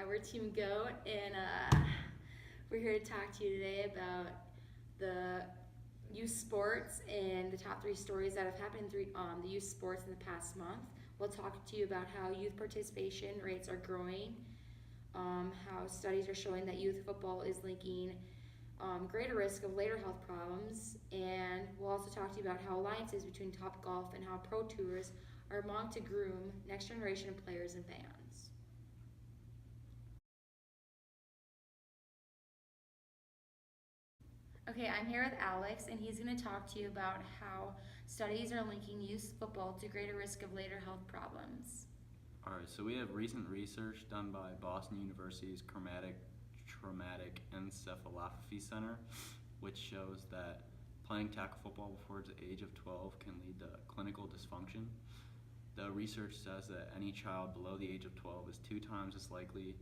we're Team GOAT, and we're here to talk to you today about the youth sports and the top 3 stories that have happened in the youth sports in the past month. We'll talk to you about how youth participation rates are growing, how studies are showing that youth football is linking greater risk of later health problems, and we'll also talk to you about how alliances between Topgolf and how pro tours are among to groom next generation of players and fans. Okay, I'm here with Alex, and he's going to talk to you about how studies are linking youth football to greater risk of later health problems. All right, so we have recent research done by Boston University's Traumatic Encephalopathy Center, which shows that playing tackle football before the age of 12 can lead to clinical dysfunction. The research says that any child below the age of 12 is 2 times as likely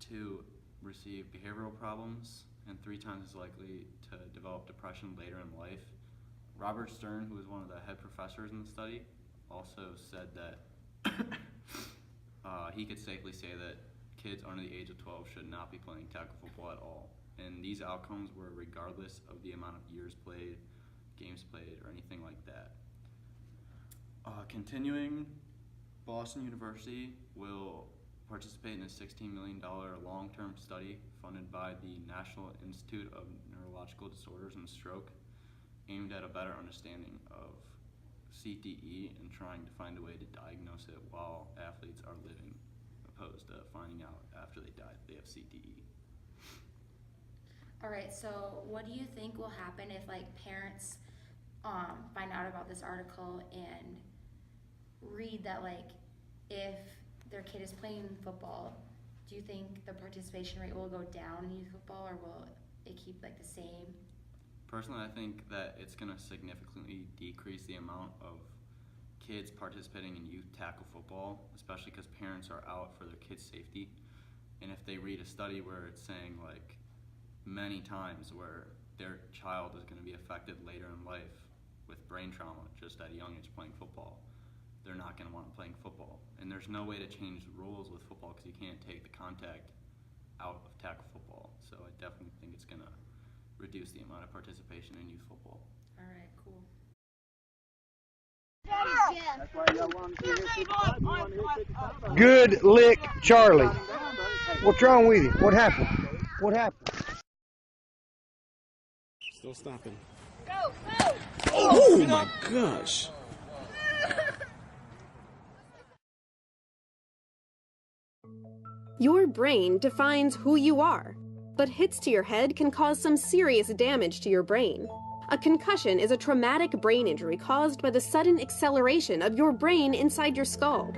to receive behavioral problems and 3 times as likely to develop depression later in life. Robert Stern, who was one of the head professors in the study, also said that he could safely say that kids under the age of 12 should not be playing tackle football at all. And these outcomes were regardless of the amount of years played, games played, or anything like that. Continuing, Boston University will participate in a $16 million long-term study funded by the National Institute of Neurological Disorders and Stroke, aimed at a better understanding of CTE and trying to find a way to diagnose it while athletes are living, opposed to finding out after they die that they have CTE. All right, so what do you think will happen if parents find out about this article and read that if their kid is playing football, do you think the participation rate will go down in youth football, or will it keep the same? Personally, I think that it's going to significantly decrease the amount of kids participating in youth tackle football, especially because parents are out for their kids' safety. And if they read a study where it's saying many times where their child is going to be affected later in life with brain trauma just at a young age playing football, they're not going to want to playing football. And there's no way to change the rules with football because you can't take the contact out of tackle football. So I definitely think it's going to reduce the amount of participation in youth football. All right, cool. Good lick, Charlie. What's wrong with you? What happened? What happened? Still stopping. Go, go! Oh my gosh! Your brain defines who you are, but hits to your head can cause some serious damage to your brain. A concussion is a traumatic brain injury caused by the sudden acceleration of your brain inside your skull.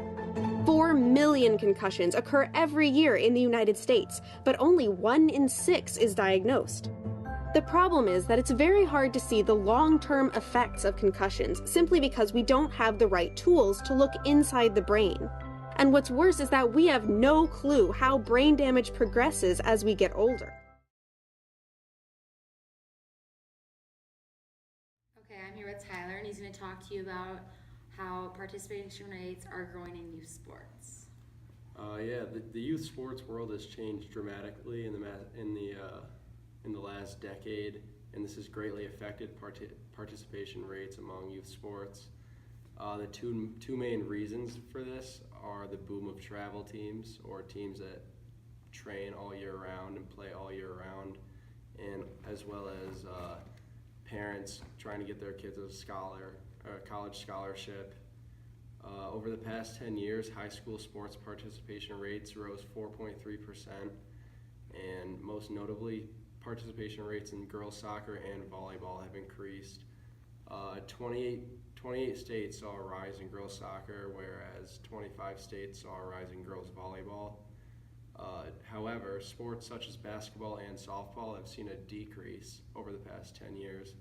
4 million concussions occur every year in the United States, but only 1 in 6 is diagnosed. The problem is that it's very hard to see the long-term effects of concussions simply because we don't have the right tools to look inside the brain. And what's worse is that we have no clue how brain damage progresses as we get older. Okay, I'm here with Tyler, and he's going to talk to you about how participation rates are growing in youth sports. The youth sports world has changed dramatically in the last decade, and this has greatly affected participation rates among youth sports. The two main reasons for this are the boom of travel teams, or teams that train all year round and play all year round, and as well as parents trying to get their kids a college scholarship. Over the past 10 years, high school sports participation rates rose 4.3%, and most notably, participation rates in girls soccer and volleyball have increased. 28 states saw a rise in girls soccer, whereas 25 states saw a rise in girls volleyball. However, sports such as basketball and softball have seen a decrease over the past 10 years,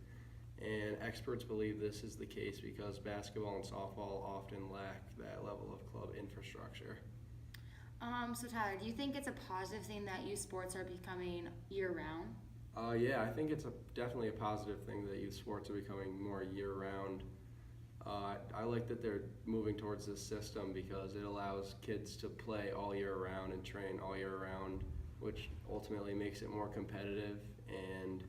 and experts believe this is the case because basketball and softball often lack that level of club infrastructure. So Tyler, do you think it's a positive thing that youth sports are becoming year-round? I think it's definitely a positive thing that youth sports are becoming more year-round. I like that they're moving towards this system because it allows kids to play all year round and train all year round, which ultimately makes it more competitive and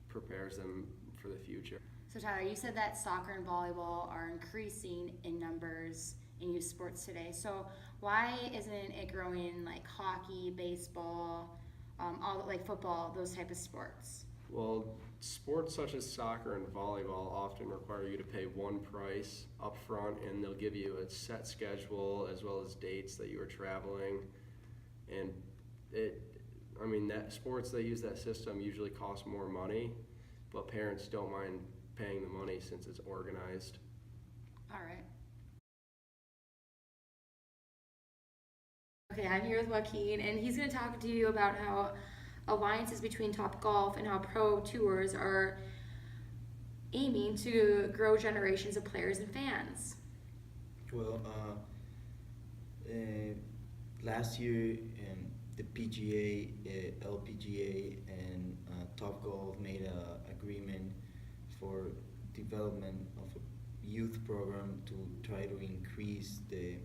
prepares them for the future. So Tyler, you said that soccer and volleyball are increasing in numbers in youth sports today. So why isn't it growing in like hockey, baseball, all like football, those type of sports? Well, sports such as soccer and volleyball often require you to pay one price up front, and they'll give you a set schedule as well as dates that you are traveling. And that sports that use that system usually cost more money, but parents don't mind paying the money since it's organized. All right. Okay, I'm here with Joaquin, and he's going to talk to you about how alliances between Topgolf and how pro tours are aiming to grow generations of players and fans. Well, last year the PGA, LPGA, and Topgolf made an agreement for development of a youth program to try to increase the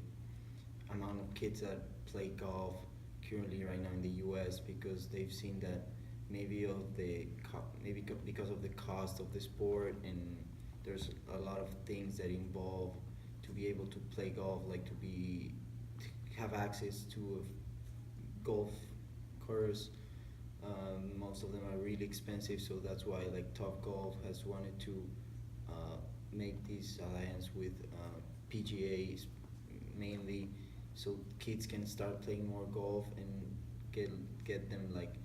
amount of kids that play golf currently right now in the U.S. because they've seen that maybe because of the cost of the sport, and there's a lot of things that involve to be able to play golf, like to have access to a golf course. Most of them are really expensive, so that's why like Topgolf has wanted to make this alliance with PGA mainly, so kids can start playing more golf and get them like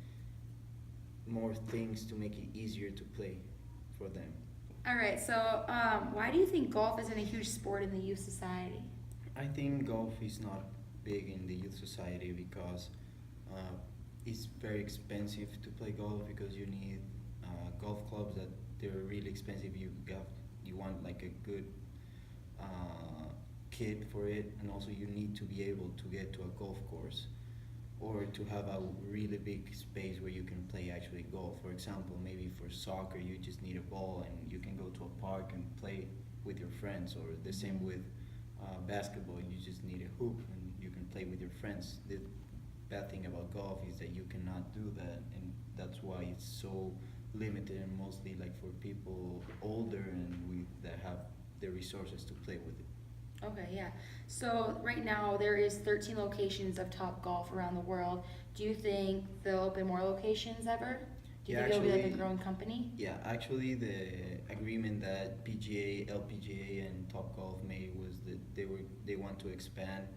more things to make it easier to play for them. All right, so why do you think golf isn't a huge sport in the youth society? I think golf is not big in the youth society because it's very expensive to play golf, because you need golf clubs that they're really expensive. You want like a good kit for it, and also you need to be able to get to a golf course or to have a really big space where you can play actually golf. For example, maybe for soccer you just need a ball and you can go to a park and play with your friends, or the same with basketball, you just need a hoop and you can play with your friends. The bad thing about golf is that you cannot do that, and that's why it's so limited and mostly like for people older and that have the resources to play with it. Okay, yeah. So right now there is 13 locations of Topgolf around the world. Do you think they'll open more locations ever? Do you think it'll be like a growing company? Yeah, actually the agreement that PGA, LPGA, and Topgolf made was that they want to expand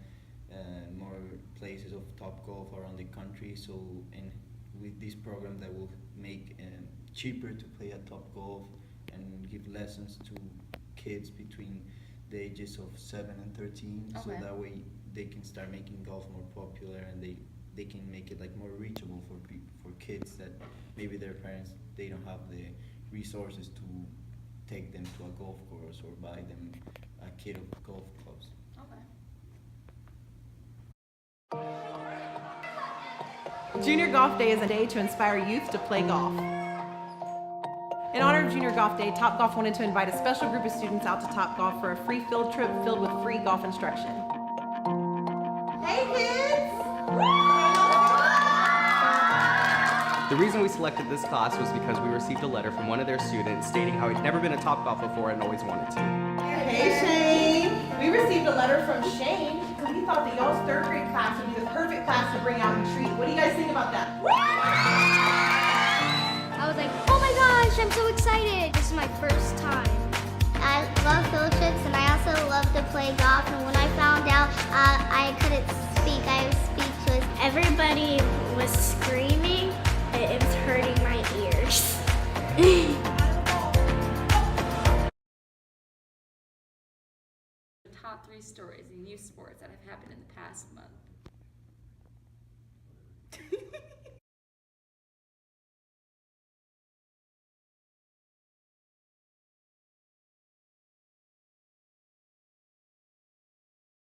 more places of Topgolf around the country. So, and with this program that will make cheaper to play at Topgolf and give lessons to kids between the ages of 7 and 13, Okay. so that way they can start making golf more popular, and they can make it like more reachable for kids that maybe their parents, they don't have the resources to take them to a golf course or buy them a kit of golf clubs. Okay. Junior Golf Day is a day to inspire youth to play golf. In honor of Junior Golf Day, Topgolf wanted to invite a special group of students out to Topgolf for a free field trip filled with free golf instruction. Hey kids! The reason we selected this class was because we received a letter from one of their students stating how he'd never been to Topgolf before and always wanted to. Hey Shane! We received a letter from Shane because we thought that y'all's third grade class would be the perfect class to bring out and treat. What do you guys think about that? I was like, oh my gosh, I'm so excited. This is my first time. I love field trips, and I also love to play golf. And when I found out I couldn't speak, I was speechless. Everybody was screaming. It was hurting my ears. The top 3 stories in youth sports that have happened in the past month.